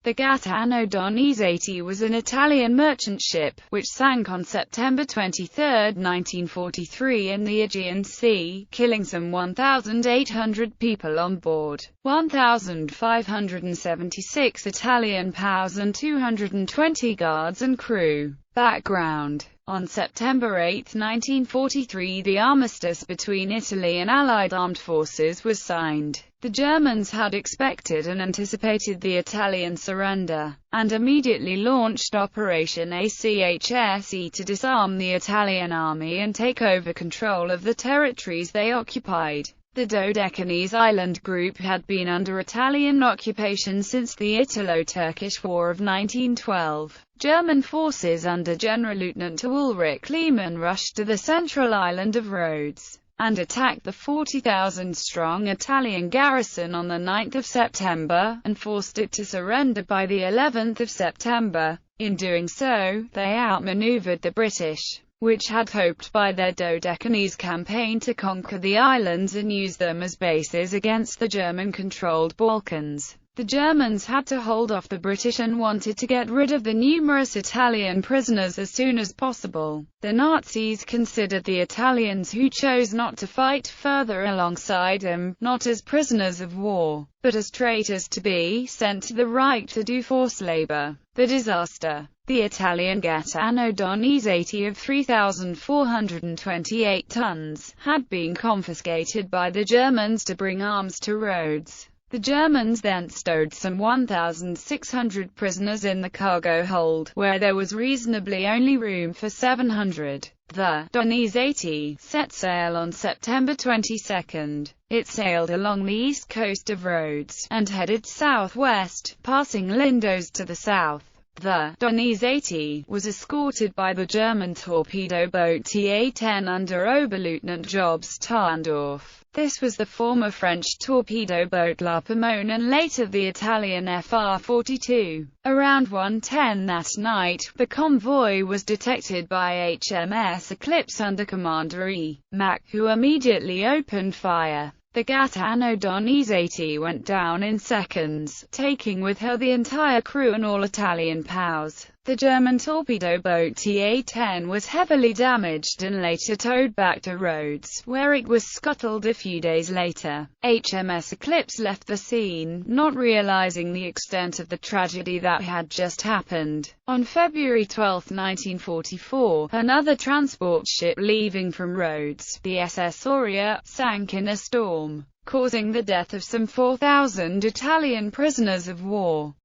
The Gaetano Donizetti was an Italian merchant ship, which sank on September 23, 1943 in the Aegean Sea, killing some 1,800 people on board, 1,576 Italian POWs and 220 guards and crew. Background: on September 8, 1943, the armistice between Italy and Allied armed forces was signed. The Germans had expected and anticipated the Italian surrender, and immediately launched Operation ACHSE to disarm the Italian army and take over control of the territories they occupied. The Dodecanese island group had been under Italian occupation since the Italo-Turkish War of 1912. German forces under Generalleutnant Ulrich Lehmann rushed to the central island of Rhodes and attacked the 40,000-strong Italian garrison on 9 September, and forced it to surrender by the 11th of September. In doing so, they outmaneuvered the British, which had hoped by their Dodecanese campaign to conquer the islands and use them as bases against the German-controlled Balkans. The Germans had to hold off the British and wanted to get rid of the numerous Italian prisoners as soon as possible. The Nazis considered the Italians who chose not to fight further alongside them, not as prisoners of war, but as traitors to be sent to the Reich to do forced labor. The disaster. The Italian Gaetano Donizetti of 3,428 tons had been confiscated by the Germans to bring arms to Rhodes. The Germans then stowed some 1,600 prisoners in the cargo hold, where there was reasonably only room for 700. The Donizetti set sail on September 22. It sailed along the east coast of Rhodes, and headed southwest, passing Lindos to the south. The Donizetti was escorted by the German torpedo boat TA-10 under Oberleutnant Jobst Tarndorf. This was the former French torpedo boat La Pomone and later the Italian FR-42. Around 1:10 that night, the convoy was detected by HMS Eclipse under Commander E. Mack, who immediately opened fire. The Gaetano Donizetti went down in seconds, taking with her the entire crew and all Italian POWs. The German torpedo boat TA-10 was heavily damaged and later towed back to Rhodes, where it was scuttled a few days later. HMS Eclipse left the scene, not realizing the extent of the tragedy that had just happened. On February 12, 1944, another transport ship leaving from Rhodes, the SS Aurea, sank in a storm, causing the death of some 4,000 Italian prisoners of war.